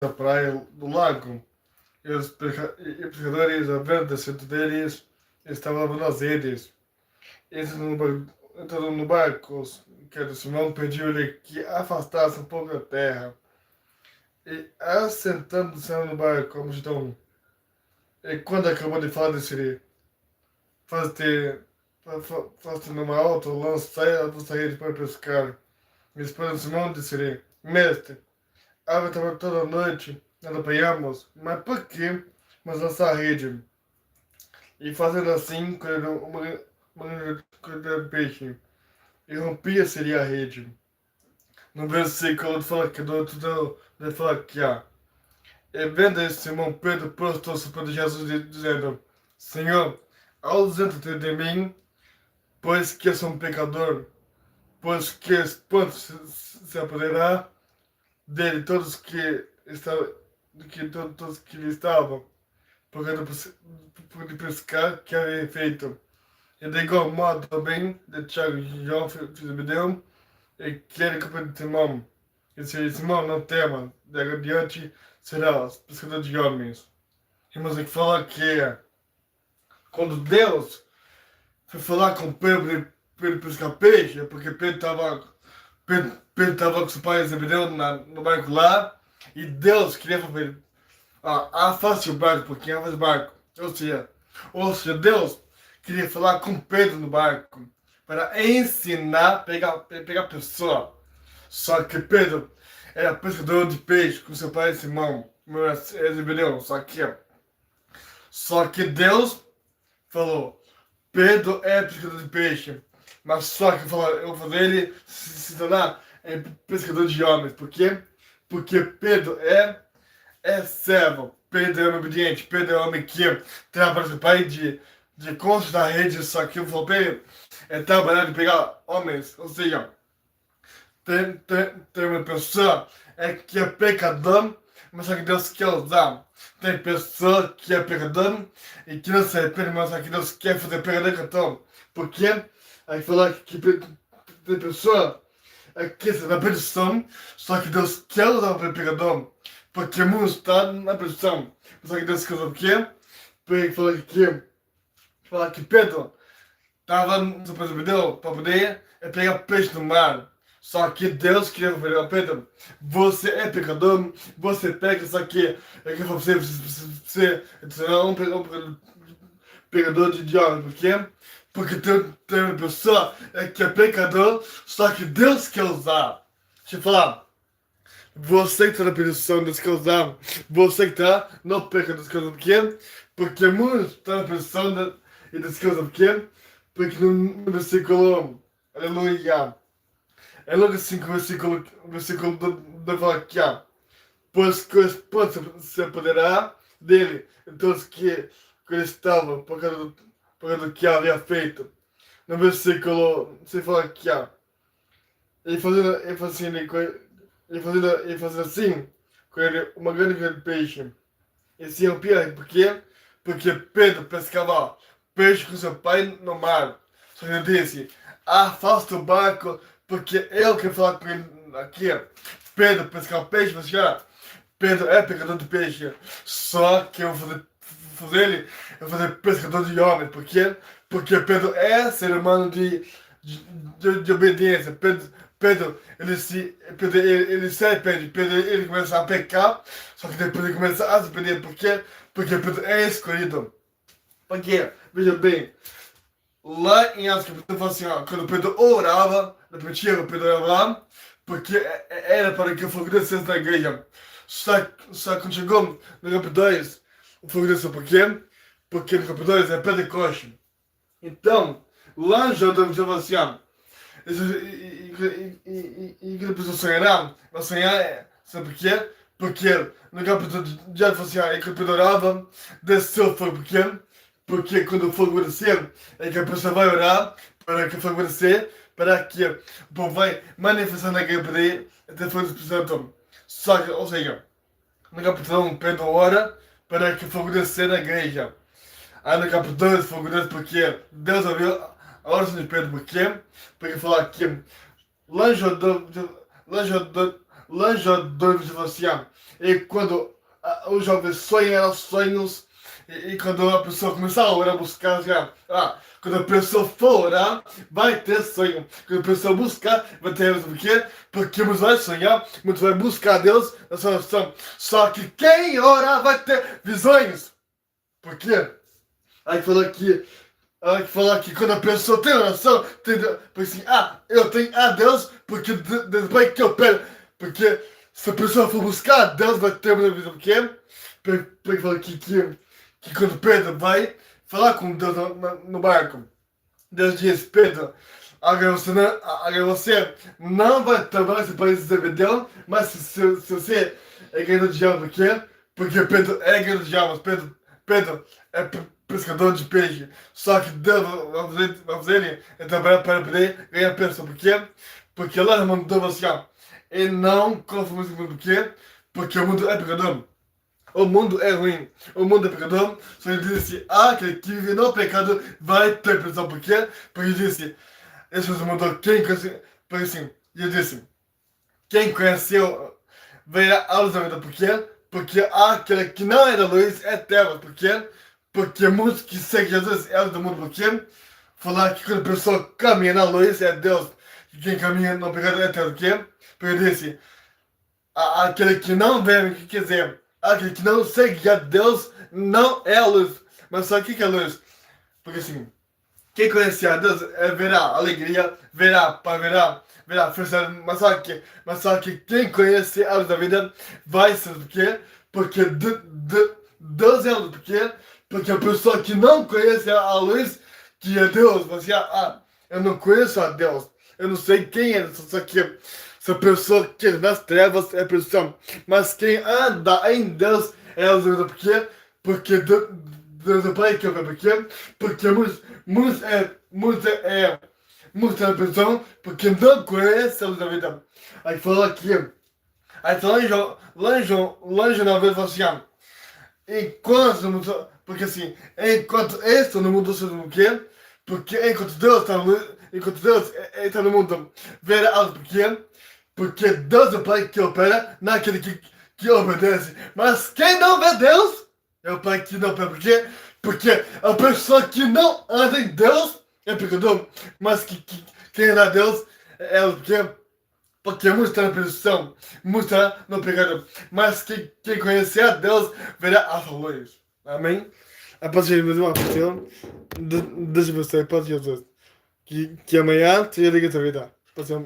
da praia do lago. E os pescadores, a ver dentro deles, estavam lavando as redes. Entraram no barco, que o Simão pediu-lhe que afastasse um pouco da terra. E assentando-se no barco, a multidão, e quando acabou de falar, disse-lhe: Faz-te numa outra, lança a vossa rede para pescar. E respondeu Simão, disse-lhe: Mestre, estava toda a noite, nada apanhamos, mas por que mas lançar a rede? E fazendo assim, colheram uma grande quantidade de peixe, e rompia-se a rede. No versículo fala que do outro ele fala que há. E vendo isso, Simão Pedro prostrou-se para Jesus, dizendo: Senhor, ausenta-te de mim, pois que eu sou um pecador, pois que espanto se apoderará dele todos que lhe estavam, por de pescar que havia feito. E de igual modo também de Tiago e João, filho de Zebedeu, e que era companheiro de Simão. E disse: Simão, não tema, daí adiante serás pescador de homens. Irmãos, aqui fala que quando Deus foi falar com Pedro para ele pescar peixe, porque Pedro estava com seu pai Zebedeu no barco lá, e Deus queria falar para ele: afaste o barco, porque afaste o barco. Ou seja, Deus queria falar com Pedro no barco, para ensinar a pegar pessoa. Só que Pedro era pescador de peixe com seu pai Simão, Zebedeu. Só que Deus falou: Pedro é pescador de peixe, mas só que eu vou fazer ele se tornar pescador de homens. Por quê? Porque Pedro é servo, Pedro é obediente, Pedro é homem que trabalha com o pai de construir a rede. Só que eu vou Pedro é trabalhar de pegar homens. Ou seja, tem uma pessoa que é pecador, mas só que Deus quer usar. Tem pessoa que é pecador e que não se arrepende, mas só que Deus quer fazer pecador cartão. Por quê? Aí fala que tem pessoa que está na perdição, só que Deus quer usar o pecador. Porque o mundo está na perdição. Só que Deus quer usar o quê? Porque fala que Pedro estava no Zebedeu para poder pegar peixe no mar. Só que Deus queria falar: Pedro, você é pecador, você peca, só que você é um pecador de homem. Por quê? Porque tem uma pessoa que é pecador, só que Deus quer usar. Deixa eu falar. Você que está na perdição, Deus quer usar. Você que está no pecado, Deus quer usar. Por quê? Porque o mundo está na perdição e Deus quer usar. Por quê? Porque no versículo, aleluia, é logo assim que o versículo da fala que há: pois que o espanto se apoderará dele, todos que ele estava por causa do que havia feito. No versículo se fala que há, ele fazendo assim com ele uma grande peixe. E se rompia. Por quê? Porque Pedro pescava peixe com seu pai no mar. Só que ele disse: afasta o barco, porque eu quero falar com ele aqui. Pedro pescava peixe, mas já Pedro é pescador de peixe. Só que eu vou fazer ele, eu vou fazer pescador de homens. Por quê? Porque Pedro é ser humano de obediência. Pedro, ele se arrepende. Pedro, ele começa a pecar, só que depois ele começa a se arrepender. Por quê? Porque Pedro é escolhido. Por quê? Veja bem, lá em Atos capítulo fala assim, quando Pedro orava, repetia, Pedro orava, porque era para que o fogo descesse na igreja. Só que quando chegou no capítulo 2, o fogo desceu. Por quê? Porque no capítulo 2 é Pentecoste. Então, lá já fala assim, e que a pessoa sonhará, vai sonhar, sabe por quê? Porque no capítulo de Atos fala assim, e que Pedro orava, desceu o fogo. Por quê? Porque quando o fogo vai descer, é que a pessoa vai orar para que o fogo vai descer, para que o povo vai manifestar na igreja para ir até o fogo do Espírito Santo. Só que, ou seja, no capítulo 1, Pedro ora para que o fogo descer na igreja. Aí no capítulo 2, o fogo desce porque Deus ouviu a oração de Pedro. Por quê? Porque fala que l'ange de falou assim, E quando os jovens sonham sonhos, e quando a pessoa começar a orar, buscar, já, quando a pessoa for orar, vai ter sonho. Quando a pessoa buscar, vai ter o quê? Porque muitos vai sonhar, muitos vai buscar Deus na sua oração. Só que quem ora vai ter visões. Por quê? Aí falou aqui, quando a pessoa tem oração, porque assim, eu tenho a Deus, porque depois que eu pego, porque se a pessoa for buscar, Deus vai ter uma visão, por quê? Porque falou aqui que quando Pedro vai falar com Deus no barco, Deus diz, Pedro, agora você não vai trabalhar esse país de Zebedeu, mas se você é guerreiro de almas, por quê? Porque Pedro é guerreiro de almas, Pedro é pescador de peixe, só que Deus vai fazer ele trabalhar para poder ganhar pessoa, por quê? Porque lá mandou você, e não conforme o mundo, por quê? Porque o mundo é pecador. O mundo é ruim, o mundo é pecador, só ele disse, aquele que vive no pecado vai ter prisão, por quê? Porque ele disse, esse mandou quem conhece, porque assim, ele disse, quem conheceu verá a luz da vida, por quê? Porque aquele que não é da luz é trevas, por quê? Porque muitos que seguem Jesus é a luz do mundo, por quê? Falar que quando a pessoa caminha na luz é Deus, e quem caminha no pecado é trevas, por quê? Porque ele disse, aquele que não vê o que quiser, aquele que não segue a Deus não é a luz. Mas só que é a luz? Porque assim, quem conhece a Deus verá alegria, verá felicidade, mas só que quem conhece a luz da vida vai ser o quê? Porque Deus é a luz, por quê? Porque a pessoa que não conhece a luz, que é Deus, você, eu não conheço a Deus, eu não sei quem é, só que essa pessoa que é nas trevas é a pessoa, mas quem anda em Deus é a luz, por quê? Porque Deus é Pai que eu por quê? Porque muitos é a pessoa, porque não conhece a luz da vida. Aí fala aqui, aí tá lá em João 9, fala assim, porque assim, enquanto eu estou no mundo, vocês não quê? Porque enquanto Deus está no mundo, está no mundo, verá algo, por quê? Porque Deus é o Pai que opera naquele que obedece. Mas quem não vê Deus é o Pai que não opera. Por quê? Porque a pessoa que não anda em Deus é pecador. Mas quem anda em Deus é o quê? Porque muitos estão na perdição, muitos estão no pecado. Mas quem conhecer a Deus verá a sua luz. Amém? A paz de Jesus, uma questão. Deixa você, paz de Jesus. Que amanhã te liga a tua vida. Pode ser